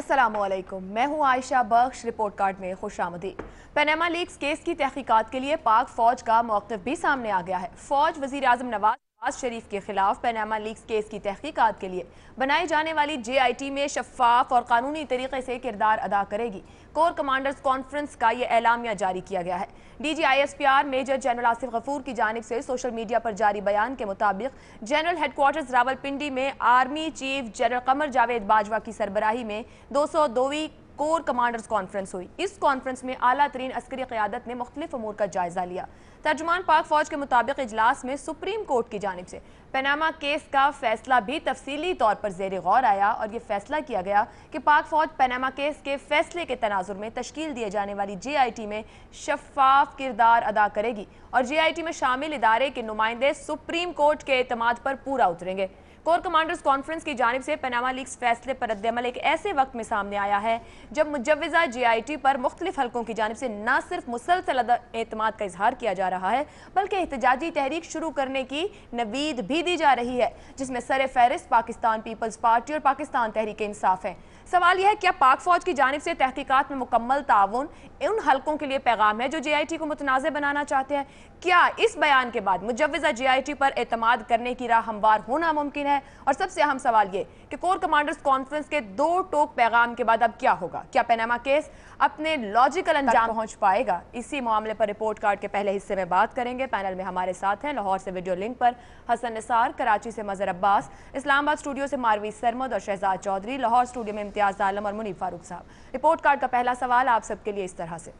अस्सलामुअलैकुम, मैं हूं आयशा बख्श। रिपोर्ट कार्ड में खुशामदीद। पनामा लीक्स केस की तहकीकात के लिए पाक फौज का मौक़िफ़ भी सामने आ गया है। फौज वज़ीर आज़म नवाज शरीफ के खिलाफ पनामा लीक्स केस की तहकीकात के लिए बनाई जाने वाली JIT में शफाफ और कानूनी तरीके से किरदार अदा करेगी। कोर कमांडर्स कॉन्फ्रेंस का ये एलामिया जारी किया गया है। DG ISPR major general Asif Ghafoor की जानिब से सोशल मीडिया पर जारी बयान के मुताबिक जनरल हेडक्वार्टर्स रावलपिंडी में army chief general Qamar Javed Bajwa की सरबराही में 202वीं कोर कमांडर्स कॉन्फ्रेंस हुई। इस कॉन्फ्रेंस में आला तरीन अस्करी क़यादत ने मुख्तलिफ अमूर का जायजा लिया। तर्जुमान पाक फौज के मुताबिक इजलास में सुप्रीम कोर्ट की जानिब से पनामा केस का फैसला भी तफसीली तौर पर जेर गौर आया और यह फैसला किया गया कि पाक फौज पनामा केस के फैसले के तनाजुर में तश्कील दिए जाने वाली JIT में शफाफ किरदार अदा करेगी और JIT में शामिल इदारे के नुमाइंदे सुप्रीम कोर्ट के एतमाद पर पूरा उतरेंगे। कोर कमांडर्स कॉन्फ्रेंस की जानिब से पनामा लीक्स फैसले पर रद्द-ए-अमल एक ऐसे वक्त में सामने आया है जब मुजव्वज़ा JIT पर मुख्तलिफ हल्कों की जानिब से न सिर्फ मुसलसल एतमाद का इजहार किया जा रहा है बल्कि एहतजाजी तहरीक शुरू करने की नवीद भी दी जा रही है, जिसमें सर फहरिस्त पाकिस्तान पीपल्स पार्टी और पाकिस्तान तहरीक इंसाफ है। सवाल यह है, क्या पाक फौज की जानिब से तहकीकात में मुकम्मल ताउन उन हल्कों के लिए पैगाम है जो JIT को मुतनाज़ बनाना चाहते हैं? क्या इस बयान के बाद मुजव्वज़ा JIT पर एतमाद करने की राह हमवार होना मुमकिन है? और सबसे अहम सवाल ये कि कोर कमांडर्स कॉन्फ्रेंस के दो टोक पैगाम के बाद अब क्या होगा? क्या पनामा केस अपने लॉजिकल अंजाम पहुंच पाएगा? इसी मामले पर रिपोर्ट कार्ड के पहले हिस्से में बात करेंगे। पैनल में हमारे साथ हैं लाहौर से वीडियो लिंक पर हसन निसार, कराची से मजहर अब्बास, इस्लामाबाद स्टूडियो से मारवी सरमद और शहजाद चौधरी, लाहौर स्टूडियो में इम्तियाज आलम और मुनीब फारूक साहब। रिपोर्ट कार्ड का पहला सवाल आप सबके लिए इस तरह से,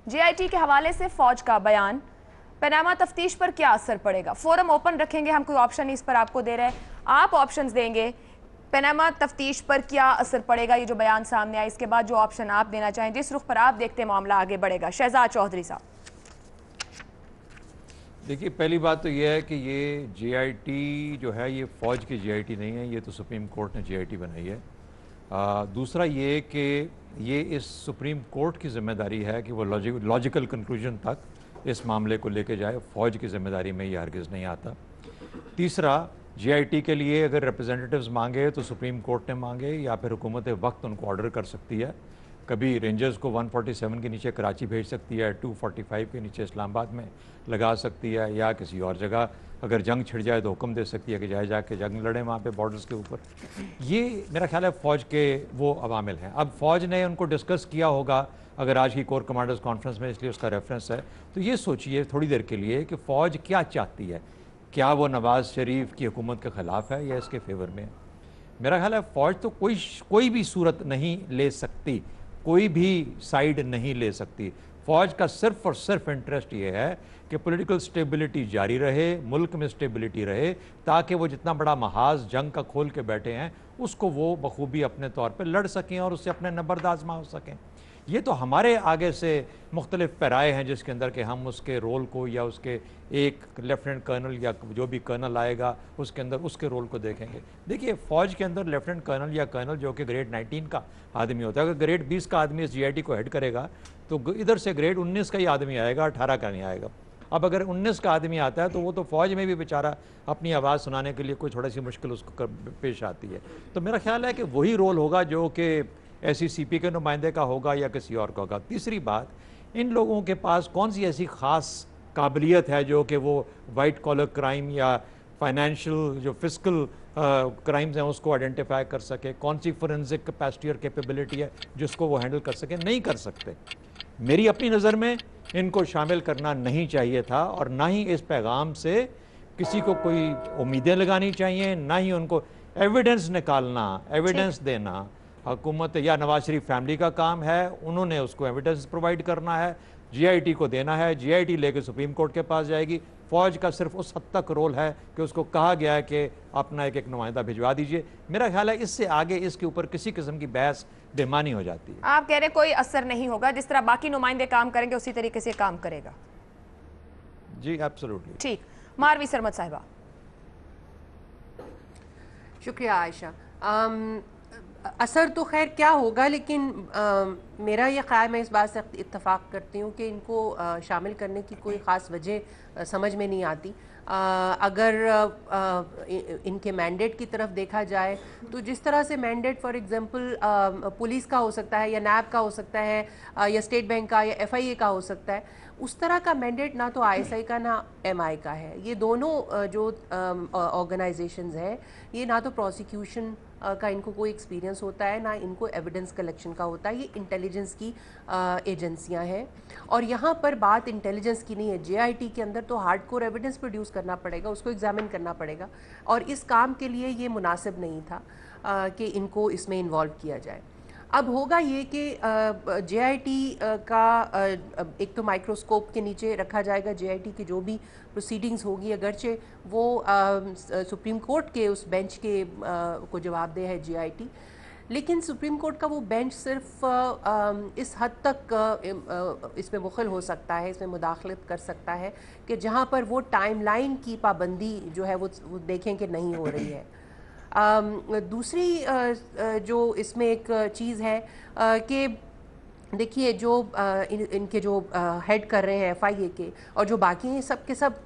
JIT के हवाले से फौज का बयान, पनामा तफ्तीश पर क्या असर पड़ेगा? फोरम ओपन रखेंगे, हम कोई ऑप्शन इस पर आपको दे रहे हैं, आप ऑप्शंस देंगे। पनामा तफ्तीश पर क्या असर पड़ेगा, ये जो बयान सामने आया, इसके बाद जो ऑप्शन आप देना चाहें, जिस रुख पर आप देखते हैं मामला आगे बढ़ेगा। शहजाद चौधरी साहब। देखिए, पहली बात तो ये है कि ये JIT जो है ये फ़ौज की JIT नहीं है, ये तो सुप्रीम कोर्ट ने JIT बनाई है। दूसरा ये कि ये इस सुप्रीम कोर्ट की ज़िम्मेदारी है कि वो लॉजिकल कंक्लूजन तक इस मामले को लेके जाए, फ़ौज की ज़िम्मेदारी में ये हरगिज़ नहीं आता। तीसरा, JIT के लिए अगर रिप्रेजेंटेटिव्स मांगे तो सुप्रीम कोर्ट ने मांगे या फिर हुकूमत वक्त उनको ऑर्डर कर सकती है। कभी रेंजर्स को 147 के नीचे कराची भेज सकती है, 245 के नीचे इस्लामाबाद में लगा सकती है, या किसी और जगह अगर जंग छिड़ जाए तो हुक्म दे सकती है कि जाके जंग लड़ें वहाँ पे बॉर्डर्स के ऊपर। ये मेरा ख्याल है फ़ौज के वो अवामिल हैं। अब फ़ौज ने उनको डिस्कस किया होगा, अगर आज की कोर कमांडर्स कॉन्फ्रेंस में, इसलिए उसका रेफरेंस है। तो ये सोचिए थोड़ी देर के लिए कि फ़ौज क्या चाहती है, क्या वो नवाज़ शरीफ की हुकूमत के ख़िलाफ़ है या इसके फेवर में है। मेरा ख्याल है फ़ौज तो कोई भी सूरत नहीं ले सकती, कोई भी साइड नहीं ले सकती। फ़ौज का सिर्फ और सिर्फ इंटरेस्ट ये है कि पॉलिटिकल स्टेबिलिटी जारी रहे, मुल्क में स्टेबिलिटी रहे, ताकि वो जितना बड़ा महाज जंग का खोल के बैठे हैं उसको वो बखूबी अपने तौर पर लड़ सकें और उससे अपने नंबर आजमा हो सकें। ये तो हमारे आगे से मुख्तलिफ पैराए हैं जिसके अंदर कि हम उसके रोल को या उसके एक लेफ्टिनेंट कर्नल या जो भी कर्नल आएगा उसके अंदर उसके रोल को देखेंगे। देखिए, फ़ौज के अंदर लेफ्टिनेंट कर्नल या कर्नल जो कि ग्रेड 19 का आदमी होता है, अगर ग्रेड 20 का आदमी इस JIT को हेड करेगा तो इधर से ग्रेड 19 का ही आदमी आएगा, 18 का नहीं आएगा। अब अगर 19 का आदमी आता है तो वो तो फ़ौज में भी बेचारा अपनी आवाज़ सुनाने के लिए कोई थोड़ी सी मुश्किल उसको पेश आती है। तो मेरा ख्याल है कि वही रोल होगा जो कि SCCP के नुमाइंदे का होगा या किसी और का होगा। तीसरी बात, इन लोगों के पास कौन सी ऐसी ख़ास काबिलियत है जो कि वो वाइट कॉलर क्राइम या फाइनेंशियल जो फिस्कल क्राइम्स हैं उसको आइडेंटिफाई कर सके, कौन सी फोरेंसिक कैपेसिटी और कैपेबिलिटी है जिसको वो हैंडल कर सके? नहीं कर सकते। मेरी अपनी नज़र में इनको शामिल करना नहीं चाहिए था और ना ही इस पैगाम से किसी को कोई उम्मीदें लगानी चाहिए, ना ही उनको एविडेंस निकालना, एविडेंस देना हुकूमत या नवाज शरीफ फैमिली का काम है। उन्होंने उसको एविडेंस प्रोवाइड करना है, JIT को देना है, JIT लेके सुप्रीम कोर्ट के पास जाएगी। फ़ौज का सिर्फ उस हद तक रोल है कि उसको कहा गया है कि अपना एक नुमाइंदा भिजवा दीजिए। मेरा ख्याल है इससे आगे इसके ऊपर किसी किस्म की बहस बेमानी हो जाती है। आप कह रहे हैं कोई असर नहीं होगा, जिस तरह बाकी नुमाइंदे काम करेंगे उसी तरीके से काम करेगा? जी एब्सोल्युटली ठीक। मारवी सरमद साहिबा। शुक्रिया आयशा। असर तो खैर क्या होगा, लेकिन मेरा ये ख्याल, मैं इस बात से इत्तफाक करती हूँ कि इनको शामिल करने की कोई ख़ास वजह समझ में नहीं आती। अगर इनके मैंडेट की तरफ देखा जाए तो जिस तरह से मैंडेट फॉर एग्जांपल पुलिस का हो सकता है या नैब का हो सकता है या स्टेट बैंक का या FIA का हो सकता है, उस तरह का मैंडेट ना तो ISI का ना MI का है। ये दोनों जो ऑर्गेनाइजेशंस हैं, ये ना तो प्रोसिक्यूशन का इनको कोई एक्सपीरियंस होता है, ना इनको एविडेंस कलेक्शन का होता है। ये इंटेलिजेंस की एजेंसियां हैं और यहाँ पर बात इंटेलिजेंस की नहीं है। JIT के अंदर तो हार्डकोर एविडेंस प्रोड्यूस करना पड़ेगा, उसको एग्जामिन करना पड़ेगा और इस काम के लिए ये मुनासिब नहीं था कि इनको इसमें इन्वॉल्व किया जाए। अब होगा ये कि JIT का एक तो माइक्रोस्कोप के नीचे रखा जाएगा। JIT की जो भी प्रोसीडिंग्स होगी, अगरचे वो सुप्रीम कोर्ट के उस बेंच के को जवाबदेह है JIT, लेकिन सुप्रीम कोर्ट का वो बेंच सिर्फ इस हद तक इसमें मुखल हो सकता है, इसमें मुदाखलत कर सकता है कि जहाँ पर वो टाइमलाइन की पाबंदी जो है वो देखें कि नहीं हो रही है। दूसरी जो इसमें एक चीज़ है कि देखिए जो इनके जो हेड कर रहे हैं FIA के और जो बाकी हैं, सब के सब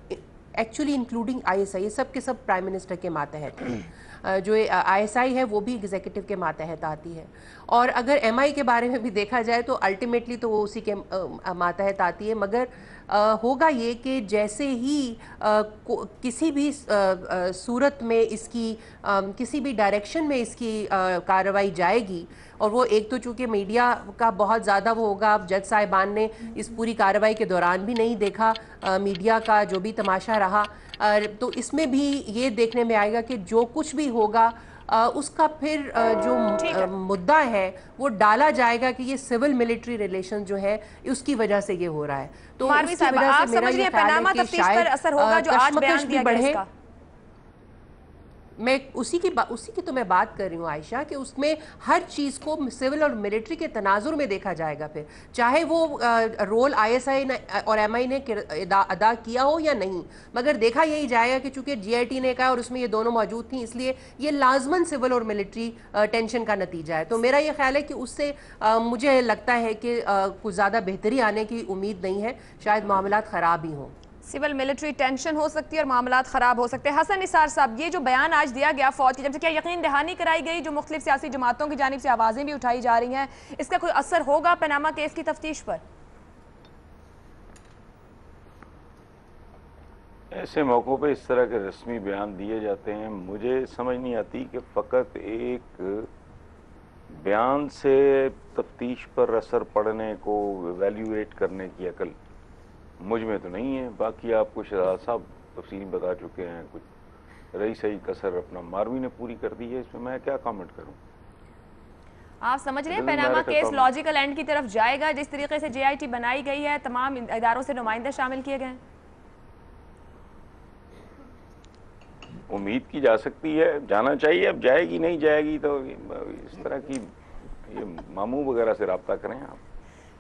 एक्चुअली इंक्लूडिंग ISI, ये सब के सब प्राइम मिनिस्टर के मातहत हैं। जो ISI है वो भी एग्जीक्यूटिव के मातहत आती है और अगर MI के बारे में भी देखा जाए तो अल्टीमेटली तो वो उसी के मातहत आती है। मगर होगा ये कि जैसे ही किसी भी सूरत में इसकी किसी भी डायरेक्शन में इसकी कार्रवाई जाएगी, और वो एक तो चूँकि मीडिया का बहुत ज़्यादा वो होगा, अब जज साहिबान ने इस पूरी कार्रवाई के दौरान भी नहीं देखा मीडिया का जो भी तमाशा रहा, तो इसमें भी ये देखने में आएगा कि जो कुछ भी होगा उसका फिर जो मुद्दा है वो डाला जाएगा कि ये सिविल मिलिट्री रिलेशन जो है उसकी वजह से ये हो रहा है। तो मारवी साहब, आप समझ रही हैं पनामा तफ्तीश पर असर होगा जो आज बयान दिया गया इसका? मैं उसी की तो मैं बात कर रही हूँ आयशा, कि उसमें हर चीज़ को सिविल और मिलिट्री के तनाजुर में देखा जाएगा, फिर चाहे वो रोल ISI और MI ने अदा किया हो या नहीं, मगर देखा यही जाएगा कि चूंकि JIT ने कहा और उसमें ये दोनों मौजूद थी, इसलिए ये लाजमन सिविल और मिलिट्री टेंशन का नतीजा है। तो मेरा ये ख्याल है कि उससे मुझे लगता है कि कुछ ज़्यादा बेहतरी आने की उम्मीद नहीं है, शायद मामलात ख़राब ही हों। सिविल मिलिट्री टेंशन हो सकती है और मामलात ख़राब हो सकते हैं। हसन निसार साहब, ये जो बयान आज दिया गया फौज की तरफ से, क्या यकीन दहानी कराई गई जो मुख्तलिफ सियासी जमातों की जानिब से आवाज़ें भी उठाई जा रही हैं, इसका कोई असर होगा पनामा केस की तफ्तीश पर? ऐसे मौक़ों पे इस तरह के रस्मी बयान दिए जाते हैं, मुझे समझ नहीं आती कि फ़कत एक बयान से तफ्तीश पर असर पड़ने को वैल्यूएट करने की अकल मुझ में तो नहीं है। बाकी आपको शहजाद साहब तफसील बता चुके हैं, कुछ रही सही कसर अपना मारवी ने पूरी कर दी है, इसमें मैं क्या कमेंट करूं। आप समझ रहे हैं पनामा केस लॉजिकल एंड की तरफ जाएगा जिस तरीके से JIT बनाई गई है, तमाम इदारों से नुमाइंदे शामिल किए गए हैं? उम्मीद की जा सकती है, जाना चाहिए। अब जाएगी नहीं जाएगी तो इस तरह की ये मामू वगैरह से रब्ता करें आप।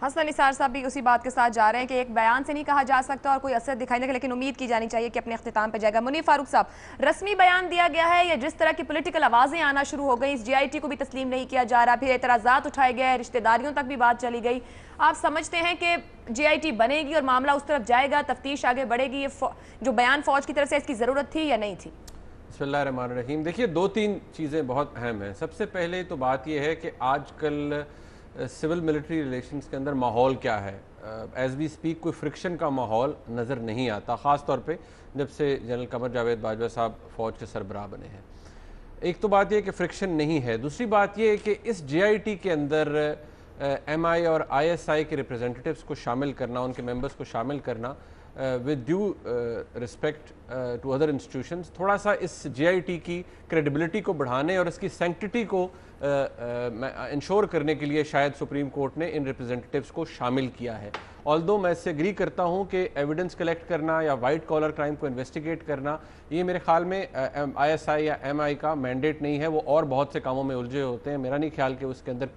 हसन निसार साहब भी उसी बात के साथ जा रहे हैं कि एक बयान से नहीं कहा जा सकता और कोई असर दिखाई नहीं, लेकिन उम्मीद की जानी चाहिए कि अपने अख्तिताम पर जाएगा। मुनीर फारूक साहब, रस्मी बयान दिया गया है या जिस तरह की पॉलिटिकल आवाज़ें आना शुरू हो गई, इस JIT को भी तस्लीम नहीं किया जा रहा, फिर एतराज़ात उठाए गए, रिश्तेदारियों तक भी बात चली गई, आप समझते हैं कि JIT बनेगी और मामला उस तरफ जाएगा, तफ्तीश आगे बढ़ेगी? ये जो बयान फौज की तरफ से, इसकी ज़रूरत थी या नहीं थी? बिस्मिल्लाहिर्रहमानिर्रहीम। देखिए, दो तीन चीज़ें बहुत अहम हैं। सबसे पहले तो बात यह है कि आजकल सिविल मिलिट्री रिलेशंस के अंदर माहौल क्या है। एज़ वी स्पीक कोई फ्रिक्शन का माहौल नज़र नहीं आता, ख़ास तौर पे जब से जनरल कमर जावेद बाजवा साहब फ़ौज के सरबराह बने हैं। एक तो बात यह कि फ्रिक्शन नहीं है, दूसरी बात यह है कि इस JIT के अंदर MI और ISI के रिप्रेजेंटेटिव्स को शामिल करना, उनके मेंबर्स को शामिल करना with due respect to other institutions, थोड़ा सा इस JIT की क्रेडिबिलिटी को बढ़ाने और इसकी सैंक्टिटी को इंश्योर करने के लिए शायद सुप्रीम कोर्ट ने इन रिप्रेजेंटेटिव्स को शामिल किया है। ऑल्दो मैं इससे एग्री करता हूँ कि एविडेंस कलेक्ट करना या वाइट कॉलर क्राइम को इन्वेस्टिगेट करना, ये मेरे ख्याल में ISI या MI का मैंडेट नहीं है। वो और बहुत से कामों में उलझे होते हैं, मेरा नहीं ख्याल कि उसके अंदर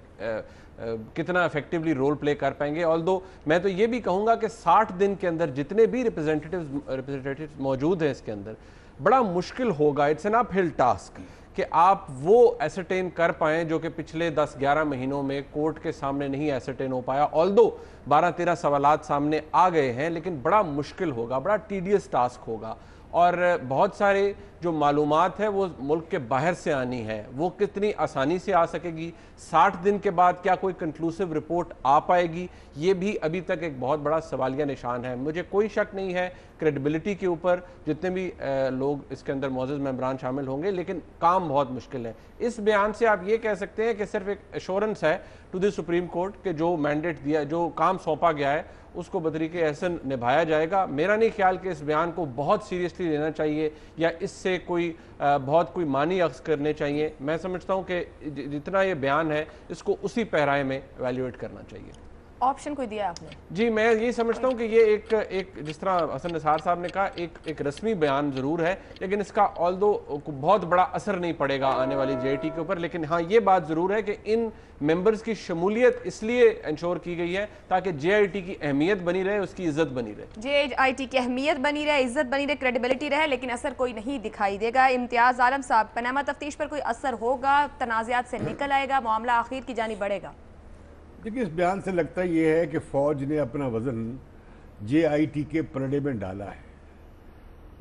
कितना इफेक्टिवली रोल प्ले कर पाएंगे। ऑल्दो मैं तो ये भी कहूँगा कि 60 दिन के अंदर जितने भी रिप्रेजेंटेटिव्स मौजूद हैं इसके अंदर, बड़ा मुश्किल होगा, इट्स एन अपहिल टास्क कि आप वो एसरटेन कर पाएँ जो कि पिछले 10-11 महीनों में कोर्ट के सामने नहीं एसरटेन हो पाया। ऑल्दो 12-13 सवालात सामने आ गए हैं, लेकिन बड़ा मुश्किल होगा, बड़ा टीडियस टास्क होगा, और बहुत सारे जो मालूमात है वो मुल्क के बाहर से आनी है, वो कितनी आसानी से आ सकेगी, 60 दिन के बाद क्या कोई कंक्लूसिव रिपोर्ट आ पाएगी, ये भी अभी तक एक बहुत बड़ा सवालिया निशान है। मुझे कोई शक नहीं है क्रेडिबिलिटी के ऊपर, जितने भी लोग इसके अंदर मौजूद मेंबरान शामिल होंगे, लेकिन काम बहुत मुश्किल है। इस बयान से आप ये कह सकते हैं कि सिर्फ एक एश्योरेंस है टू द सुप्रीम कोर्ट के जो मैंडेट दिया, जो काम सौंपा गया है उसको बतरीके एहसन निभाया जाएगा। मेरा नहीं ख्याल कि इस बयान को बहुत सीरियसली लेना चाहिए या इससे कोई बहुत कोई मानी अख्ज़ करने चाहिए। मैं समझता हूँ कि जितना ये बयान है इसको उसी पैराए में एवेल्युएट करना चाहिए। ऑप्शन कोई दिया आपने? जी, मैं ये समझता हूँ कि ये एक जिस तरह हसन निसार साहब ने कहा, एक रस्मी बयान ज़रूर है, लेकिन इसका ऑल्दो बहुत बड़ा असर नहीं पड़ेगा आने वाली JIT के ऊपर। लेकिन हाँ, ये बात ज़रूर है कि इन मेंबर्स की शमूलियत इसलिए इंश्योर की गई है ताकि JIT की अहमियत बनी रहे, उसकी इज्जत बनी रहे। JIT की अहमियत बनी रहे, इज्जत बनी रहे, क्रेडिबिलिटी रहे, लेकिन असर कोई नहीं दिखाई देगा। इम्तियाज़ आलम साहब, पनामा तफ्तीश पर कोई असर होगा? तनाज़ात से निकल आएगा? मामला आखिर की जानिब बढ़ेगा? देखिए, इस बयान से लगता ये है कि फ़ौज ने अपना वज़न JIT के पलड़े में डाला है।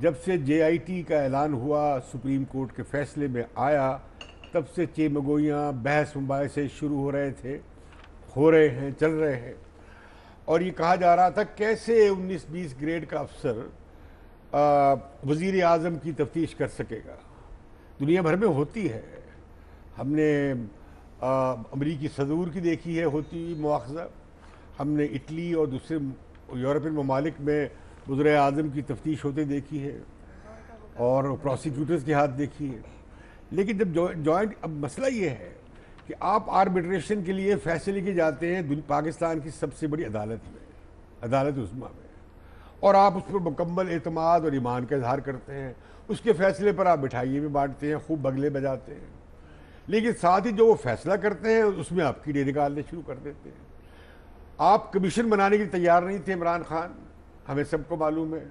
जब से JIT का ऐलान हुआ, सुप्रीम कोर्ट के फैसले में आया, तब से चेमगोइयाँ, बहस मुबाहिसे शुरू हो रहे थे, हो रहे हैं, चल रहे हैं। और ये कहा जा रहा था कैसे 19-20 ग्रेड का अफसर वज़ीर आज़म की तफ्तीश कर सकेगा। दुनिया भर में होती है, हमने अमरीकी सदूर की देखी है होती हुई मुआखज़ा, हमने इटली और दूसरे यूरोपियन ममालिक में वज़ीर आज़म की तफ्तीश होते देखी है और प्रोसिक्यूटर्स के हाथ देखी है। लेकिन जब जॉइंट, अब मसला ये है कि आप आर्बिट्रेशन के लिए फैसले के जाते हैं पाकिस्तान की सबसे बड़ी अदालत में, अदालत उस्मा में, और आप उस पर मुकम्मल एतमाद और ईमान का इजहार करते हैं। उसके फैसले पर आप मिठाइयाँ भी बांटते हैं, खूब बगले बजाते हैं, लेकिन साथ ही जो वो फैसला करते हैं उसमें आप कीड़े निकालने शुरू कर देते हैं। आप कमीशन बनाने के लिए तैयार नहीं थे इमरान खान, हमें सबको मालूम है।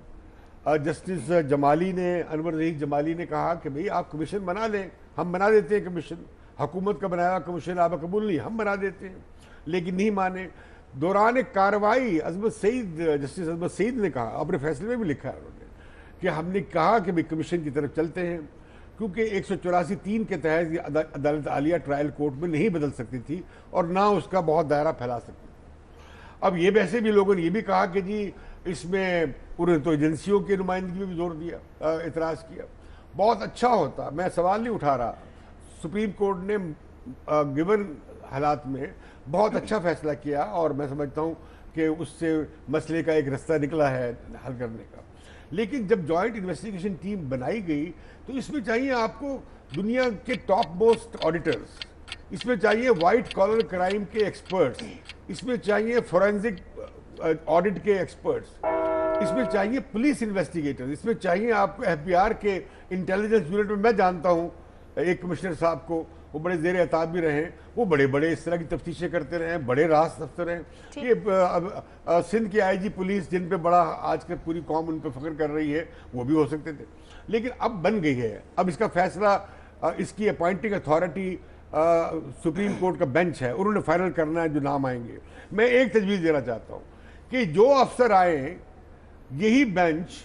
जस्टिस जमाली ने, अनवर ज़हीर जमाली ने कहा कि भाई आप कमीशन बना लें, हम बना देते हैं कमीशन, हुकूमत का बनाया कमीशन आप कबूल नहीं, हम बना देते हैं, लेकिन नहीं माने। दौरान कार्रवाई अज़मत सईद, जस्टिस अज़मत सईद ने कहा, अपने फैसले में भी लिखा है उन्होंने, कि हमने कहा कि भाई कमीशन की तरफ चलते हैं, क्योंकि 184(3) के तहत ये अदालत आलिया ट्रायल कोर्ट में नहीं बदल सकती थी और ना उसका बहुत दायरा फैला सकती थी। अब ये वैसे भी लोगों ने ये भी कहा कि जी इसमें उन्होंने तो एजेंसियों की नुमाइंदगी में भी जोर दिया, एतराज़ किया। बहुत अच्छा होता, मैं सवाल नहीं उठा रहा, सुप्रीम कोर्ट ने गिवन हालात में बहुत अच्छा फैसला किया और मैं समझता हूँ कि उससे मसले का एक रास्ता निकला है हल करने का। लेकिन जब जॉइंट इन्वेस्टिगेशन टीम बनाई गई तो इसमें चाहिए आपको दुनिया के टॉप मोस्ट ऑडिटर्स, इसमें चाहिए वाइट कॉलर क्राइम के एक्सपर्ट्स, इसमें चाहिए फोरेंसिक ऑडिट के एक्सपर्ट्स, इसमें चाहिए पुलिस इन्वेस्टिगेटर्स, इसमें चाहिए आपको FBI के इंटेलिजेंस यूनिट में, मैं जानता हूँ एक कमिश्नर साहब को, वो बड़े ज़ेर एहताब भी रहे, वो बड़े बड़े इस तरह की तफ्तीशें करते रहे, बड़े रास अफसर हैं। ये सिंध के IG पुलिस, जिन पे बड़ा आजकल पूरी कौम उन पर फख्र कर रही है, वो भी हो सकते थे, लेकिन अब बन गई है। अब इसका फैसला, इसकी अपॉइंटिंग अथॉरिटी सुप्रीम कोर्ट का बेंच है, उन्होंने फाइनल करना है जो नाम आएंगे। मैं एक तजवीज़ देना चाहता हूँ कि जो अफसर आए, यही बेंच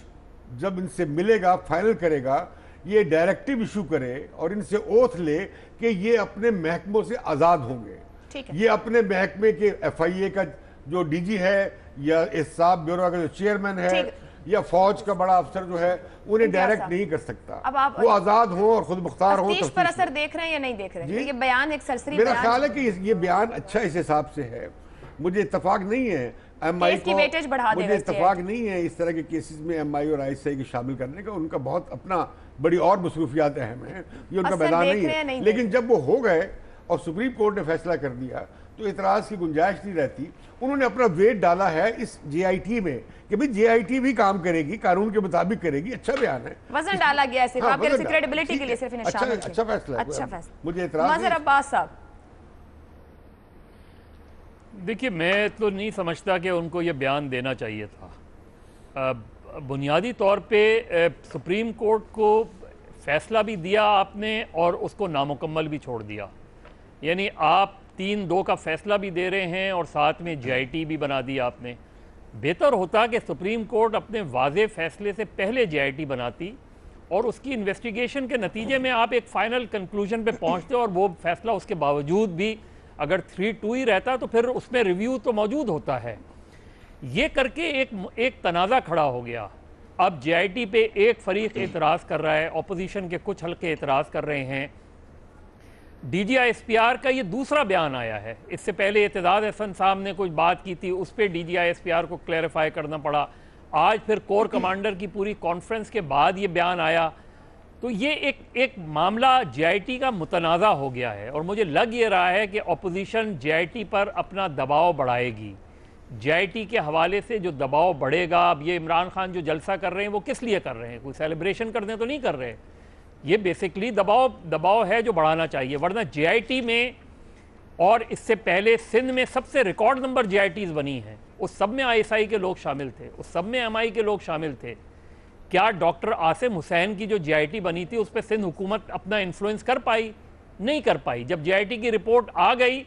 जब इनसे मिलेगा, फाइनल करेगा, ये डायरेक्टिव इशू करे और इनसे ओथ ले कि ये अपने महकमों से आज़ाद होंगे। ये अपने महकमे के FIA का जो DG है या एहसाब ब्यूरो का जो चेयरमैन है या फौज का बड़ा अफसर जो है, उन्हें डायरेक्ट नहीं कर सकता। अब आप वो आज़ाद हो और खुद मुख्तार हो। तफ्तीश पर असर देख रहे हैं या नहीं देख रहे हैं? ये बयान एक सरसरी मेरा ख्याल है कि ये बयान अच्छा इस हिसाब से है, मुझे इत्तफाक नहीं है MI को, मुझे इत्तफाक नहीं है इस तरह के केसेस में MI और ISI को शामिल करने का। उनका बहुत अपना बड़ी और मसरूफियात अहम है, ये उनका मैदान नहीं है। लेकिन जब वो हो गए और सुप्रीम कोर्ट ने फैसला कर दिया तो इतराज़ की गुंजाइश नहीं रहती। उन्होंने अपना वेट डाला है इस JIT में कि भाई JIT भी काम करेगी, कानून के मुताबिक करेगी। अच्छा बयान है, वजन डाला गया है, आप क्रेडिबिलिटी के लिए सिर्फ इन्हें शामिल किया। अच्छा फैसला है, अच्छा फैसला। मुझे इतराज़ मज़हर अब्बास साहब, देखिए, मैं तो नहीं समझता कि उनको ये बयान देना चाहिए था। बुनियादी तौर पे सुप्रीम कोर्ट को फैसला भी दिया आपने और उसको नामुकम्मल भी छोड़ दिया। यानी आप 3-2 का फैसला भी दे रहे हैं और साथ में JIT भी बना दिया आपने। बेहतर होता कि सुप्रीम कोर्ट अपने वाज़े फैसले से पहले JIT बनाती और उसकी इन्वेस्टिगेशन के नतीजे में आप एक फ़ाइनल कंक्लूजन पे पहुंचते और वो फैसला उसके बावजूद भी अगर 3-2 ही रहता तो फिर उसमें रिव्यू तो मौजूद होता है। ये करके एक तनाज़ा खड़ा हो गया। अब JIT पे एक फरीक एतराज़ कर रहा है, अपोजिशन के कुछ हल्के एतराज़ कर रहे हैं। DGI-SPR का ये दूसरा बयान आया है। इससे पहले एतजाज़ अहसन साहब ने कुछ बात की थी, उस पर DGI-SPR को क्लैरिफाई करना पड़ा। आज फिर कोर कमांडर की पूरी कॉन्फ्रेंस के बाद ये बयान आया। तो ये एक मामला JIT का मुतनाज़ा हो गया है और मुझे लग ये रहा है कि अपोजिशन JIT पर अपना दबाव बढ़ाएगी। JIT के हवाले से जो दबाव बढ़ेगा, अब ये इमरान खान जो जलसा कर रहे हैं वो किस लिए कर रहे हैं? कोई सेलिब्रेशन करने तो नहीं कर रहे। ये बेसिकली दबाव है जो बढ़ाना चाहिए, वरना JIT में और इससे पहले सिंध में सबसे रिकॉर्ड नंबर JITs बनी हैं। उस सब में ISI के लोग शामिल थे, उस सब में MI के लोग शामिल थे। क्या डॉक्टर आसिम हुसैन की जो JIT बनी थी उस पर सिंध हुकूमत अपना इन्फ्लुएंस कर पाई? नहीं कर पाई। जब JIT की रिपोर्ट आ गई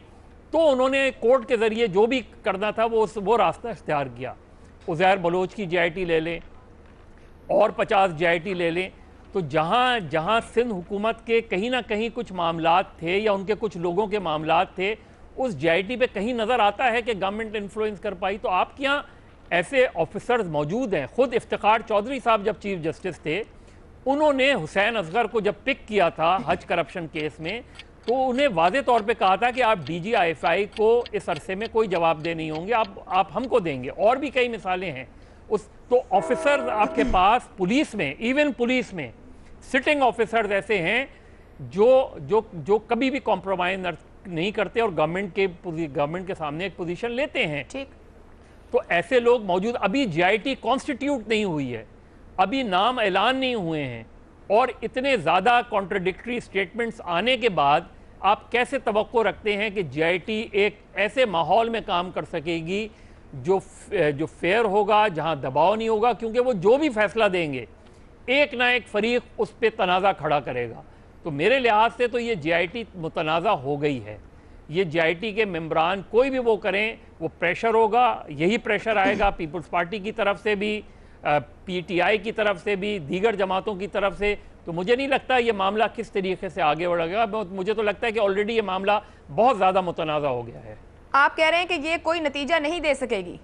तो उन्होंने कोर्ट के ज़रिए जो भी करना था वो रास्ता इख्तियार किया। उज़ैर बलोच की JIT ले लें और 50 JIT ले लें, तो जहाँ सिंध हुकूमत के कहीं ना कहीं कुछ मामलात थे या उनके कुछ लोगों के मामलात थे, उस JIT पे कहीं नज़र आता है कि गवर्नमेंट इन्फ्लुएंस कर पाई। तो आपके यहाँ ऐसे ऑफिसर्स मौजूद हैं। ख़ुद इफ्तिखार चौधरी साहब जब चीफ जस्टिस थे, उन्होंने हुसैन असगर को जब पिक किया था हज करप्शन केस में, तो उन्हें वाज़े तौर पे कहा था कि आप DGI-FI को इस अरसे में कोई जवाब दे नहीं होंगे, आप हमको देंगे। और भी कई मिसालें हैं। तो ऑफिसर्स आपके पास पुलिस में, इवन पुलिस में सिटिंग ऑफिसर्स ऐसे हैं जो कभी भी कॉम्प्रोमाइज नहीं करते और गवर्नमेंट के सामने एक पोजीशन लेते हैं। ठीक। तो ऐसे लोग मौजूद। अभी JIT कॉन्स्टिट्यूट नहीं हुई है, अभी नाम ऐलान नहीं हुए हैं, और इतने ज़्यादा कॉन्ट्रडिक्टरी स्टेटमेंट्स आने के बाद आप कैसे तवक्को रखते हैं कि JIT एक ऐसे माहौल में काम कर सकेगी जो फेयर होगा, जहां दबाव नहीं होगा? क्योंकि वो जो भी फैसला देंगे एक ना एक फरीक उस पर तनाज़ा खड़ा करेगा। तो मेरे लिहाज से तो ये JIT मुतनाज़ा हो गई है। ये JIT के मेंबरान कोई भी वो करें, वो प्रेशर होगा, यही प्रेशर आएगा पीपल्स पार्टी की तरफ से भी, PTI की तरफ से भी, दीगर जमातों की तरफ से। तो मुझे नहीं लगता ये मामला किस तरीके से आगे बढ़ेगा। मुझे तो लगता है कि ऑलरेडी ये मामला बहुत ज़्यादा मुतनाज़ा हो गया है। आप कह रहे हैं कि ये कोई नतीजा नहीं दे सकेगी?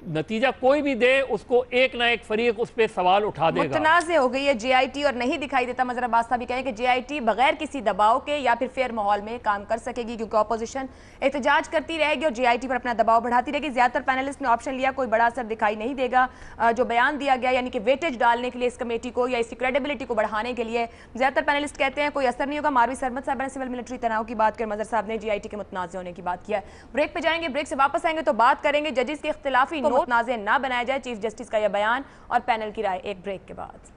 नतीजा कोई भी दे, उसको एक ना एक फरीक उस पर सवाल उठा देगा। मुतनाज़े हो गई है JIT और नहीं दिखाई देता। मज़हर अब्बास साहब भी कहें कि JIT बगैर किसी दबाव के या फिर फेयर माहौल में काम कर सकेगी, क्योंकि अपोजिशन एहतजाज करती रहेगी और JIT पर अपना दबाव बढ़ाती रहेगी। ज़्यादातर पैनलिस्ट ने ऑप्शन लिया, कोई बड़ा असर दिखाई नहीं देगा। जो बयान दिया गया, यानी कि वेटेज डालने के लिए इस कमेटी को या इसकी क्रेडिबिलिटी को बढ़ाने के लिए, ज़्यादातर पैनलिस्ट कहते हैं कोई असर नहीं होगा। मारवी सरमद साहब ने सिविल मिलिट्री तनाव की बात कर, मज़हर साहब ने JIT के मुतनाज़े होने की बात किया है। ब्रेक पे जाएंगे, ब्रेक से वापस आएंगे तो बात करेंगे जजिस के इख्तिलाफी नोट मुतनाज़े ना बनाया जाए, चीफ जस्टिस का यह बयान और पैनल की राय। एक ब्रेक के बाद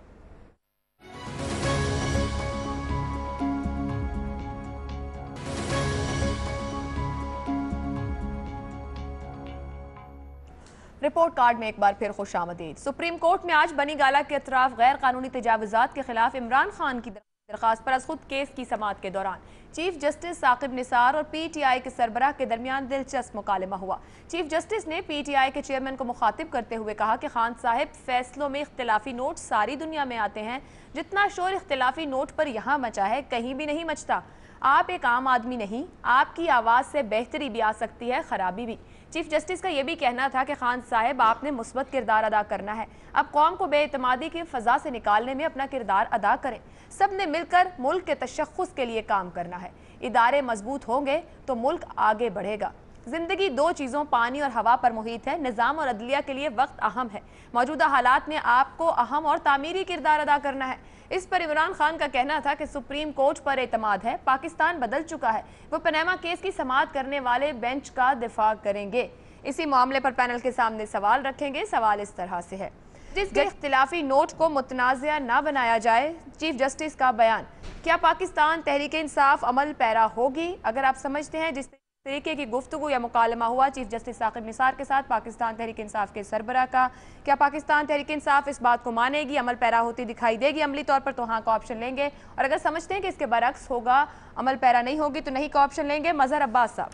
रिपोर्ट कार्ड में एक बार फिर खुशामदीद। सुप्रीम कोर्ट में आज बनी गाला के अतराफ गैर कानूनी तजावुजात के खिलाफ इमरान खान की दरखास्त पर खुद केस की समाअत के दौरान चीफ जस्टिस साकिब निसार और PTI के सरबराह के दरमियान दिलचस्प मुकालमा हुआ। चीफ जस्टिस ने PTI के चेयरमैन को मुखातिब करते हुए कहा कि खान साहिब, फैसलों में इख्तिलाफी नोट सारी दुनिया में आते हैं, जितना शोर इख्तिलाफी नोट पर यहाँ मचा है कहीं भी नहीं मचता। आप एक आम आदमी नहीं, आपकी आवाज़ से बेहतरी भी आ सकती है, खराबी भी। चीफ जस्टिस का यह भी कहना था कि खान साहिब, आपने मुस्बत किरदार अदा करना है, अब कौम को बेइतमादी की फ़ज़ा से निकालने में अपना किरदार अदा करें। सब ने मिलकर मुल्क के तशख़्ख़ुस के लिए काम करना है। इदारे मजबूत होंगे तो मुल्क आगे बढ़ेगा। जिंदगी दो चीज़ों, पानी और हवा पर मुहित है। निज़ाम और अदलिया के लिए वक्त अहम है। मौजूदा हालात में आपको अहम और तामीरी किरदार अदा करना है। इस पर इमरान खान का कहना था कि सुप्रीम कोर्ट पर एतमाद है, पाकिस्तान बदल चुका है, वो पनामा केस की समाअत करने वाले बेंच का दिफा करेंगे। इसी मामले पर पैनल के सामने सवाल रखेंगे। सवाल इस तरह से है, जिस इख्तिलाफी नोट को मुतनाज़ा ना बनाया जाए, चीफ जस्टिस का बयान, क्या पाकिस्तान तहरीक इंसाफ अमल पैरा होगी? अगर आप समझते हैं जिस तरीके की गुफ्तगू या मुकालमा हुआ चीफ जस्टिस साकिब निसार के साथ पाकिस्तान तहरीक इंसाफ के सरबराह का। क्या पाकिस्तान तहरीक इंसाफ इस बात को मानेगी, अमल पैरा होती दिखाई देगी? अमली तौर पर तो हाँ का ऑप्शन लेंगे, और अगर समझते हैं कि इसके बरक्स होगा, अमल पैरा नहीं होगी, तो नहीं का ऑप्शन लेंगे। मजहर अब्बास साहब।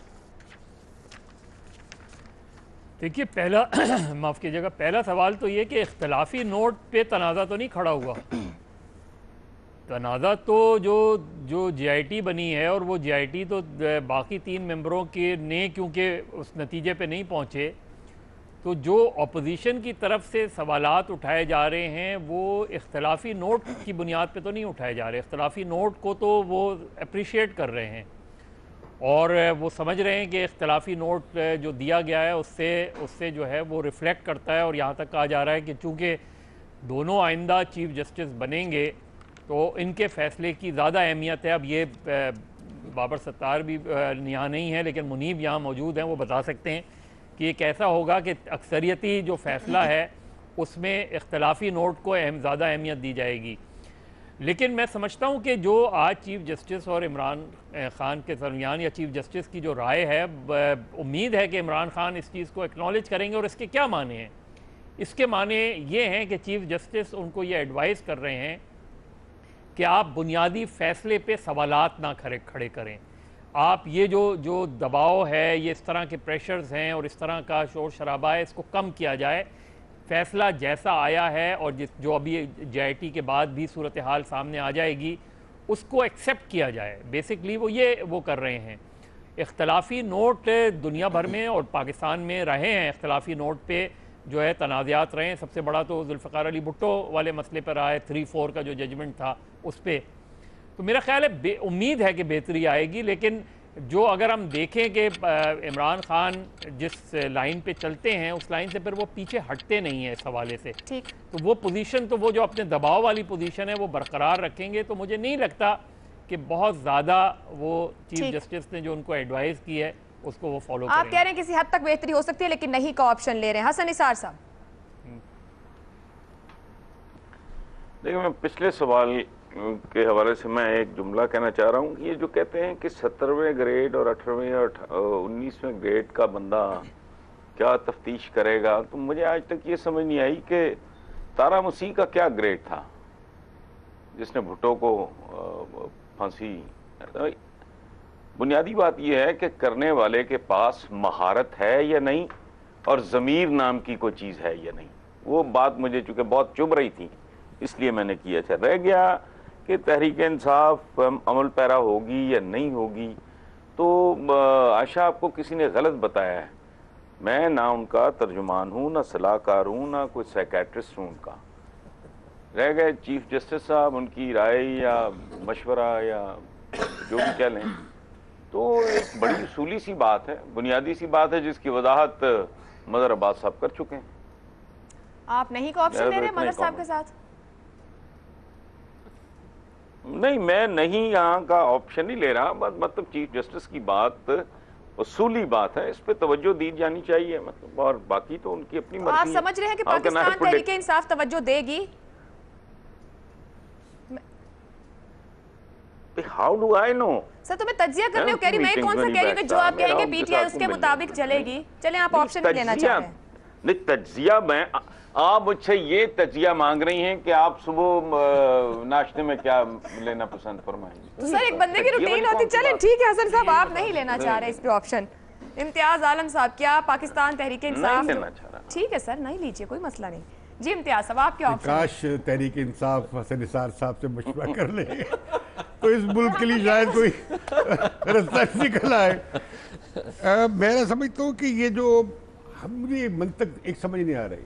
देखिए, पहला माफ़ कीजिएगा, पहला सवाल तो ये कि इख्तलाफी नोट पे तनाज़ा तो नहीं खड़ा हुआ। तनाज़ा तो जो JIT बनी है, और वो JIT तो बाकी 3 मेंबरों के ने क्योंकि उस नतीजे पे नहीं पहुँचे, तो जो अपोजिशन की तरफ से सवालात उठाए जा रहे हैं वो इख्तलाफी नोट की बुनियाद पे तो नहीं उठाए जा रहे। इख्तलाफी नोट को तो वो अप्रिशिएट कर रहे हैं और वो समझ रहे हैं कि इख्तलाफी नोट जो दिया गया है उससे जो है वो रिफ़्लेक्ट करता है। और यहाँ तक कहा जा रहा है कि चूँकि दोनों आइंदा चीफ जस्टिस बनेंगे तो इनके फ़ैसले की ज़्यादा अहमियत है। अब ये बाबर सत्तार भी यहाँ नहीं है, लेकिन मुनीब यहाँ मौजूद हैं, वो बता सकते हैं कि ये कैसा होगा कि अक्सरियती जो फ़ैसला है उसमें इख्तलाफी नोट को ज़्यादा अहमियत दी जाएगी। लेकिन मैं समझता हूँ कि जो आज चीफ जस्टिस और इमरान ख़ान के दरमियान या चीफ जस्टिस की जो राय है, उम्मीद है कि इमरान ख़ान इस चीज़ को एक्नॉलेज करेंगे। और इसके क्या माने हैं? इसके माने ये हैं कि चीफ जस्टिस उनको ये एडवाइस कर रहे हैं कि आप बुनियादी फ़ैसले पे सवालात ना खड़े करें। आप ये जो दबाव है, ये इस तरह के प्रेशर्स हैं और इस तरह का शोर शराबा है, इसको कम किया जाए। फ़ैसला जैसा आया है और जो अभी JIT के बाद भी सूरत हाल सामने आ जाएगी उसको एक्सेप्ट किया जाए। बेसिकली वो कर रहे हैं। इख्तलाफी नोट दुनिया भर में और पाकिस्तान में रहे हैं, इख्तलाफी नोट पे जो है तनाज़ात रहे हैं। सबसे बड़ा तो जुल्फ़िकार अली भुट्टो वाले मसले पर रहा है, 3-4 का जो जजमेंट था उस पर। तो मेरा ख्याल है उम्मीद है कि बेहतरी आएगी। लेकिन जो अगर हम देखें कि इमरान ख़ान जिस लाइन पे चलते हैं उस लाइन से फिर वो पीछे हटते नहीं हैं इस हवाले से। ठीक। तो वो पोजीशन, तो वो जो अपने दबाव वाली पोजीशन है वो बरकरार रखेंगे। तो मुझे नहीं लगता कि बहुत ज़्यादा वो चीफ जस्टिस ने जो उनको एडवाइस की है उसको वो फॉलो करेंगे। आप कह रहे हैं किसी हद तक बेहतरी हो सकती है, लेकिन नहीं का ऑप्शन ले रहे हैं। हसन निसार साहब। देखिए, मैं पिछले सवाल के हवाले से मैं एक जुमला कहना चाह रहा हूँ कि ये जो कहते हैं कि 17वें ग्रेड और 18वें और 19वें ग्रेड का बंदा क्या तफ्तीश करेगा, तो मुझे आज तक ये समझ नहीं आई कि तारा मसीह का क्या ग्रेड था जिसने भुट्टो को फांसी। बुनियादी बात यह है कि करने वाले के पास महारत है या नहीं और ज़मीर नाम की कोई चीज़ है या नहीं। वो बात मुझे चूँकि बहुत चुभ रही थी इसलिए मैंने किया। अच्छा, रह गया कि तहरीक इंसाफ अमल पैरा होगी या नहीं होगी, तो आशा आपको किसी ने गलत बताया है। मैं ना उनका तर्जुमान हूँ, ना सलाहकार हूँ, ना कोई साइकेट्रिस्ट हूँ उनका। रह गए चीफ जस्टिस साहब, उनकी राय या मशवरा या जो भी कह लें, तो एक बड़ी उसूली सी बात है, बुनियादी सी बात है जिसकी वजाहत मजहर अब्बास साहब कर चुके हैं। आप नहीं का ऑप्शन ले रहे हैं मजहर साहब के साथ? नहीं, मैं नहीं यहाँ का ऑप्शन ही ले रहा। मतलब चीफ जस्टिस की बात उसूली बात है, इस पे तवज्जो दी जानी चाहिए। मतलब और बाकी तो उनकी अपनी मर्जी। आप समझ रहे हैं कि पाकिस्तान तहरीक इंसाफ तवज्जो देगी? How do I know? Sir, तो मैं तज्जिया करने को कह रही, मैं कौन सा कह रही हूँ कि जो आप कहेंगे PTI उसके मुताबिक चलेगी। चले, आप ऑप्शन ही लेना चाह रहे हैं? नहीं, तज्जिया में आप मुझसे ये तज्जिया मांग रही हैं कि आप सुबह नाश्ते में क्या लेना पसंद फरमाएंगे? तो सर, एक बंदे की रूटीन होती। चले ठीक है हसन साहब, आप नहीं लेना चाह रहे इस पे ऑप्शन। इम्तियाज आलम साहब, क्या पाकिस्तान तहरीक इंसाफ? नहीं लेना चाह रहा। ठीक है सर, नहीं लीजिए, कोई मसला नहीं। जी इम्तियाज साहब, आप क्या ऑप्शन? काश तहरीक इंसाफ हसन निसार साहब से मशवरा कर ले तो इस मुल्क के लिए शायद कोई रास्ता निकल आए। मैं समझता हूँ कि ये जो मुझे मंतक एक समझ नहीं आ रही,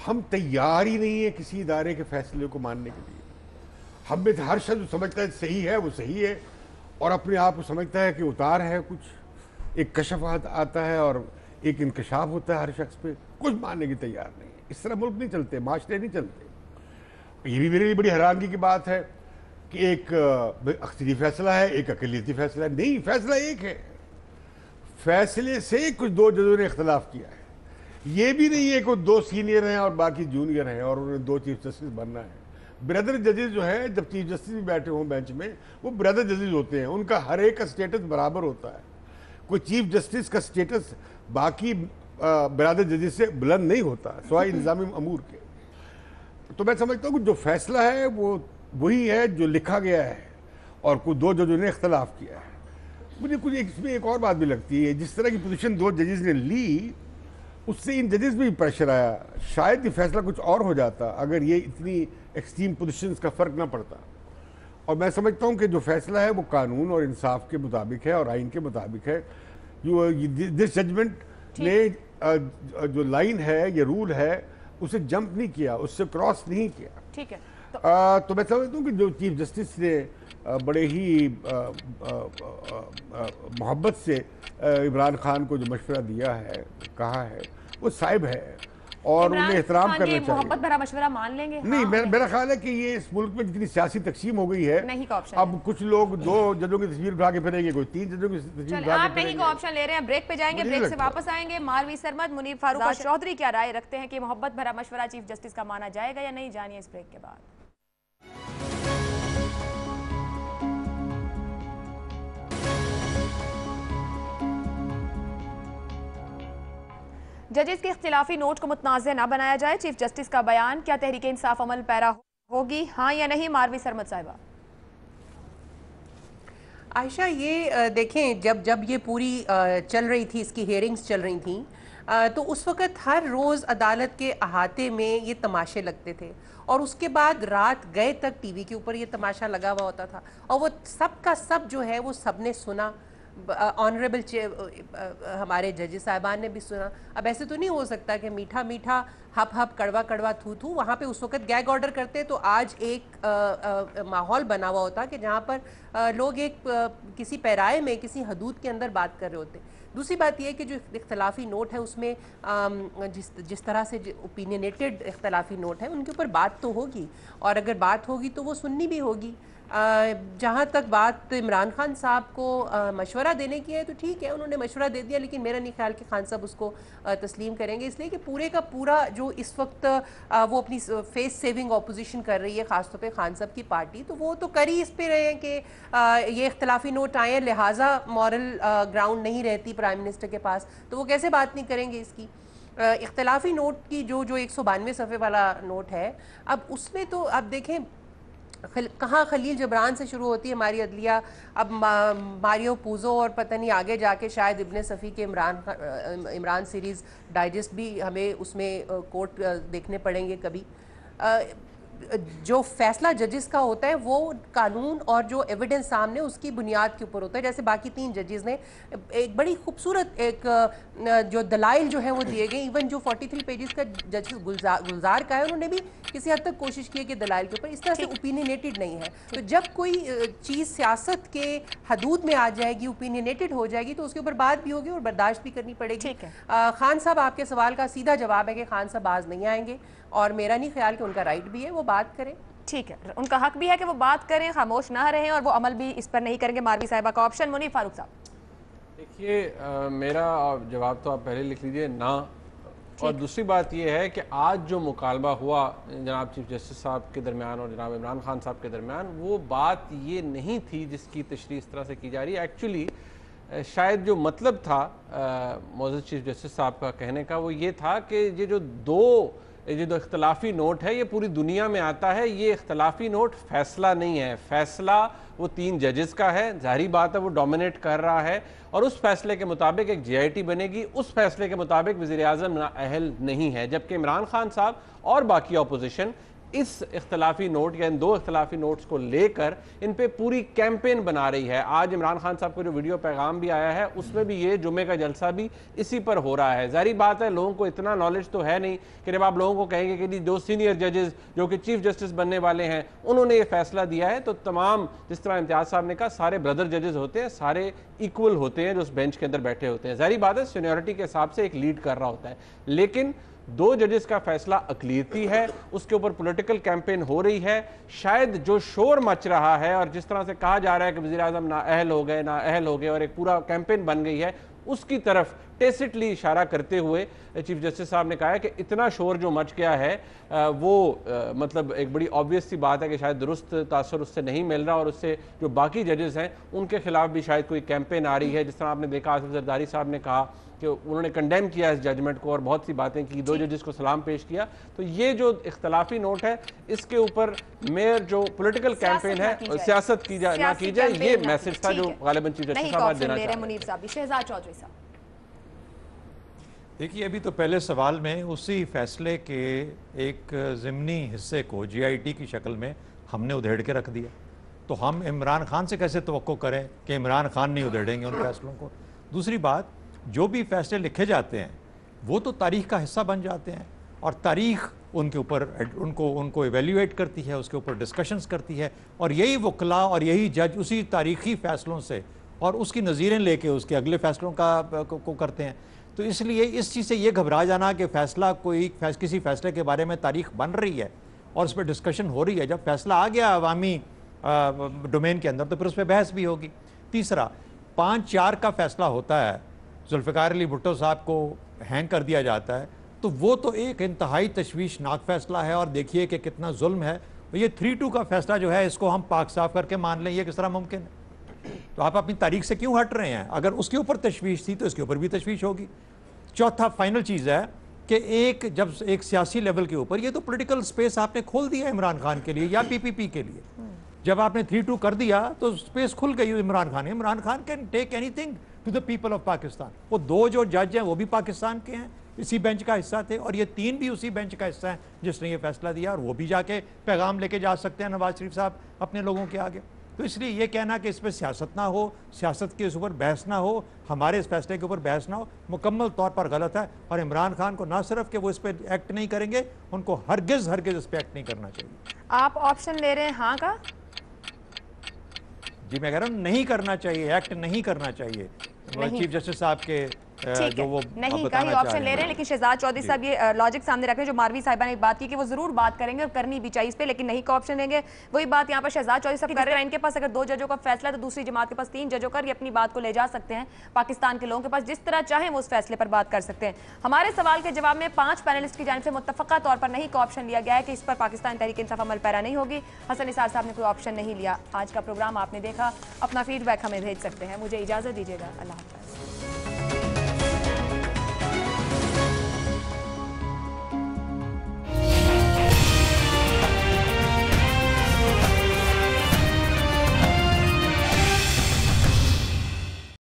हम तैयार ही नहीं है किसी इदारे के फैसले को मानने के लिए। हम में हर शख्स समझता है सही है वो सही है और अपने आप को समझता है कि उतार है, कुछ एक कशफ आता है और एक इंकशाफ होता है हर शख्स पे। कुछ मानने की तैयार नहीं है। इस तरह मुल्क नहीं चलते, माशरे नहीं चलते। ये भी मेरे लिए बड़ी हैरानगी की बात है कि एक अख्तरी फैसला है, एक अक़लियती फैसला है। नहीं, फैसला एक है। फैसले से कुछ 2 जजों ने इख्तलाफ किया है। ये भी नहीं है कि 2 सीनियर हैं और बाकी जूनियर हैं और उन्हें 2 चीफ जस्टिस बनना है। ब्रदर जजेस जो है, जब चीफ जस्टिस भी बैठे हों बेंच में, वो ब्रदर जजेस होते हैं, उनका हर एक का स्टेटस बराबर होता है। कोई चीफ जस्टिस का स्टेटस बाकी बिरादर जजेस से बुलंद नहीं होता सवाए इंतजामी अमूर के। तो मैं समझता हूँ कि जो फैसला है वो वही है जो लिखा गया है और कुछ दो जजों ने इख्तलाफ किया है। मुझे कुछ इसमें एक और बात भी लगती है, जिस तरह की पोजीशन दो जजेस ने ली उससे इन जजेस में भी प्रेशर आया। शायद ये फैसला कुछ और हो जाता अगर ये इतनी एक्सट्रीम पोजीशंस का फ़र्क ना पड़ता। और मैं समझता हूँ कि जो फैसला है वो कानून और इंसाफ के मुताबिक है और आइन के मुताबिक है। दिस जजमेंट ने जो लाइन है, ये रूल है, उसे जंप नहीं किया, उससे क्रॉस नहीं किया। ठीक है। तो मैं समझता हूँ कि जो चीफ जस्टिस ने बड़े ही मोहब्बत से इमरान खान को जो मशवरा दिया है, कहा है, वो साहिब है और उन्हें एहतराम करना चाहिए। मोहब्बत भरा मशवरा मान लेंगे? नहीं, हाँ, मेरा ख्याल है कि ये इस मुल्क में जितनी सियासी तकसीम हो गई है, नहीं का ऑप्शन अब कुछ लोग 2 जजों की तस्वीर उठा के फिरेंगे, कोई 3 जजों की तस्वीर उठा आप के नहीं का ऑप्शन ले रहे हैं। ब्रेक पे जाएंगे, ब्रेक से वापस आएंगे। मालवी सरमद, मुनीब फारूक चौधरी क्या राय रखते हैं कि मोहब्बत भरा मशवरा चीफ जस्टिस का माना जाएगा या नहीं, जानिए इस ब्रेक के बाद। जजेस के इख्तिलाफी नोट को मुतनाज़ न बनाया जाए, चीफ जस्टिस का बयान, क्या तहरीक इंसाफ अमल पैरा होगी, हाँ या नहीं? मारवी सरमद साहिबा। आयशा, ये देखें, जब ये पूरी चल रही थी, इसकी हियरिंग्स चल रही थी, तो उस वक़्त हर रोज़ अदालत के अहाते में ये तमाशे लगते थे और उसके बाद रात गए तक टीवी के ऊपर ये तमाशा लगा हुआ होता था और वो सब का सब जो है वो सब ने सुना। ऑनरेबल हमारे जजेस साहिबान ने भी सुना। अब ऐसे तो नहीं हो सकता कि मीठा मीठा हप हप कड़वा कड़वा थू थू वहाँ पे उस वक्त गैग ऑर्डर करते, तो आज एक माहौल बना हुआ होता कि जहाँ पर लोग एक किसी पैराए में, किसी हदूद के अंदर बात कर रहे होते। दूसरी बात यह है कि जो इख्तलाफी नोट है उसमें जिस तरह से ओपिनियनेटेड इख्तलाफी नोट है उनके ऊपर बात तो होगी और अगर बात होगी तो वो सुननी भी होगी। जहाँ तक बात इमरान खान साहब को मशवरा देने की है तो ठीक है, उन्होंने मशवरा दे दिया, लेकिन मेरा नहीं ख्याल कि खान साहब उसको तस्लीम करेंगे, इसलिए कि पूरे का पूरा जो इस वक्त वो अपनी फेस सेविंग अपोजिशन कर रही है, ख़ासतौर पे खान साहब की पार्टी, तो वो तो कर ही इस पे रहे हैं कि ये इख्तलाफी नोट आए हैं, लिहाजा मॉरल ग्राउंड नहीं रहती प्राइम मिनिस्टर के पास, तो वो कैसे बात नहीं करेंगे इसकी। इख्तलाफी नोट की जो 192 सफ़े वाला नोट है, अब उसमें तो आप देखें कहाँ खलील जबरान से शुरू होती है हमारी अदलिया, अब मारियो पूजो और पता नहीं आगे जाके शायद इब्ने सफ़ी के इमरान सीरीज़ डाइजेस्ट भी हमें उसमें कोर्ट देखने पड़ेंगे कभी। जो फैसला जजेस का होता है वो कानून और जो एविडेंस सामने उसकी बुनियाद के ऊपर होता है। जैसे बाकी 3 जजेस ने एक बड़ी खूबसूरत एक जो दलाइल जो है वो दिए गए, इवन जो 43 पेजेस का जजेस गुलजार का है उन्होंने भी किसी हद तक कोशिश की है कि दलाइल के ऊपर इस तरह से ओपिनियनेटेड नहीं है। तो जब कोई चीज़ सियासत के हदूद में आ जाएगी, ओपिनियनेटेड हो जाएगी, तो उसके ऊपर बात भी होगी और बर्दाश्त भी करनी पड़ेगी। खान साहब, आपके सवाल का सीधा जवाब है कि खान साहब आज नहीं आएंगे और मेरा नहीं ख्याल कि उनका राइट भी है वो बात करें। ठीक है, उनका हक भी है कि वो बात करें, खामोश ना रहें और वो अमल भी इस पर नहीं करेंगे। मारवी साहिबा का ऑप्शन। मुनीब फारूक साहब। देखिए, मेरा जवाब तो आप पहले लिख लीजिए, ना। और दूसरी बात यह है कि आज जो मुकालबा हुआ जनाब चीफ जस्टिस साहब के दरमियान और जनाब इमरान खान साहब के दरमियान, वो बात ये नहीं थी जिसकी तशरीह इस तरह से की जा रही है। एक्चुअली शायद जो मतलब था मौजूद चीफ जस्टिस साहब का कहने का वो ये था कि ये जो इख्तलाफी नोट है ये पूरी दुनिया में आता है, ये इख्तलाफी नोट फैसला नहीं है, फैसला वो 3 जजेस का है, जाहिर बात है वो डोमिनेट कर रहा है और उस फैसले के मुताबिक एक JIT बनेगी, उस फैसले के मुताबिक वज़ीर-ए-आज़म नाअहल नहीं है। जबकि इमरान खान साहब और बाकी अपोजिशन इस इख्तलाफी नोट या इन 2 इख्तलाफी नोट्स को लेकर इन पे पूरी कैंपेन बना रही है। आज इमरान खान साहब को जो वीडियो पैगाम भी आया है उसमें भी ये जुमे का जलसा भी इसी पर हो रहा है। जाहिर बात है लोगों को इतना नॉलेज तो है नहीं कि जब आप लोगों को कहेंगे कि 2 सीनियर जजेस जो कि चीफ जस्टिस बनने वाले हैं उन्होंने ये फैसला दिया है, तो तमाम जिस तरह इम्तियाज़ साहब ने कहा सारे ब्रदर जजेस होते हैं, सारे इक्वल होते हैं जो उस बेंच के अंदर बैठे होते हैं। जाहिर बात है सीनियरिटी के हिसाब से एक लीड कर रहा होता है, लेकिन 2 जजेस का फैसला अकलियती है, उसके ऊपर पॉलिटिकल कैंपेन हो रही है। शायद जो शोर मच रहा है और जिस तरह से कहा जा रहा है कि वज़ीर-ए-आज़म नाअहल हो गए और एक पूरा कैंपेन बन गई है, उसकी तरफ टेसिटली इशारा करते हुए चीफ जस्टिस साहब ने कहा है कि इतना शोर जो मच गया है वो मतलब एक बड़ी ऑब्वियस सी बात है कि शायद दुरुस्त तासर उससे नहीं मिल रहा, और उससे जो बाकी जजेस हैं उनके खिलाफ भी शायद कोई कैंपेन आ रही है। जिस तरह आपने देखा आसिफ जरदारी साहब ने कहा कि उन्होंने कंडेम किया इस जजमेंट को और बहुत सी बातें की, 2 जजेस को सलाम पेश किया। तो ये जो इख्तलाफी नोट है इसके ऊपर मेयर जो पॉलिटिकल कैंपेन है सियासत की जाए ना की जाए, ये मैसेज था जो गालिबन चीफ जस्टिस साहब देना चाह रहे हैं। शहजाद चौधरी साहब, देखिए अभी तो पहले सवाल में उसी फैसले के एक ज़िमनी हिस्से को जीआईटी की शक्ल में हमने उधेड़ के रख दिया, तो हम इमरान खान से कैसे तवक्को करें कि इमरान खान नहीं उधेड़ेंगे उन फैसलों को। दूसरी बात, जो भी फैसले लिखे जाते हैं वो तो तारीख़ का हिस्सा बन जाते हैं, और तारीख़ उनके ऊपर उनको एवेल्यूएट करती है, उसके ऊपर डिस्कशंस करती है, और यही वकला और यही जज उसी तारीख़ी फ़ैसलों से और उसकी नज़ीरें लेके उसके अगले फ़ैसलों को करते हैं। तो इसलिए इस चीज़ से ये घबरा जाना कि फ़ैसला किसी फ़ैसले के बारे में तारीख़ बन रही है और उस पर डिस्कशन हो रही है, जब फ़ैसला आ गया अवामी डोमेन के अंदर तो फिर उस पर बहस भी होगी। तीसरा, 5-4 का फ़ैसला होता है, जुल्फ़िकार अली भुट्टो साहब को हैंग कर दिया जाता है, तो वो तो एक इंतहाई तशवीशनाक फ़ैसला है, और देखिए कि कितना जुल्म है। ये 3-2 का फ़ैसला जो है इसको हम पाक साफ करके मान लें, ये किस तरह मुमकिन है? तो आप अपनी तारीख से क्यों हट रहे हैं? अगर उसके ऊपर तशवीश थी तो इसके ऊपर भी तशवीश होगी। चौथा फाइनल चीज़ है कि जब एक सियासी लेवल के ऊपर, ये तो पॉलिटिकल स्पेस आपने खोल दिया इमरान खान के लिए या पीपीपी के लिए, जब आपने 3-2 कर दिया तो स्पेस खुल गई Imran Khan can take anything to the people of Pakistan. वो 2 जो जज हैं वो भी पाकिस्तान के हैं, इसी बेंच का हिस्सा थे, और ये 3 भी उसी बेंच का हिस्सा हैं जिसने ये फैसला दिया, और वो भी जाके पैगाम लेके जा सकते हैं नवाज शरीफ साहब अपने लोगों के आगे। तो इसलिए ये कहना कि इस पर सियासत ना हो, सियासत के ऊपर बहस ना हो, हमारे इस फैसले के ऊपर बहस ना हो, मुकम्मल तौर पर गलत है। और इमरान खान को ना सिर्फ कि वो इस पर एक्ट नहीं करेंगे, उनको हरगिज़ इस पर एक्ट नहीं करना चाहिए। आप ऑप्शन ले रहे हैं हाँ का? जी मैं कह रहा हूँ नहीं करना चाहिए, एक्ट नहीं करना चाहिए। चीफ जस्टिस साहब के जो वो नहीं का ही ऑप्शन ले रहे हैं, लेकिन शहजाद चौधरी साहब ये लॉजिक सामने रख रहे हैं जो मारवी साहिबा ने बात की कि वो जरूर बात करेंगे और करनी भी चाहिए इस पे, लेकिन नहीं का ऑप्शन देंगे। वही बात यहाँ पर शहजाद चौधरी साहब कर रहे हैं, इनके पास अगर 2 जजों का फैसला है तो दूसरी जमात के पास 3 जजों का, ये अपनी बात को ले जा सकते हैं पाकिस्तान के लोगों के पास, जिस तरह चाहें वो उस फैसले पर बात कर सकते हैं। हमारे सवाल के जवाब में 5 पैनलिस्ट की जानिब से मुत्तफ़क़ा तौर पर नहीं का ऑप्शन लिया गया है कि इस पर पाकिस्तान तहरीक इंसाफ अमल पैरा नहीं होगी। हसन निसार साहब ने कोई ऑप्शन नहीं लिया। आज का प्रोग्राम आपने देखा, अपना फीडबैक हमें भेज सकते हैं। मुझे इजाज़त दीजिएगा, अल्लाह।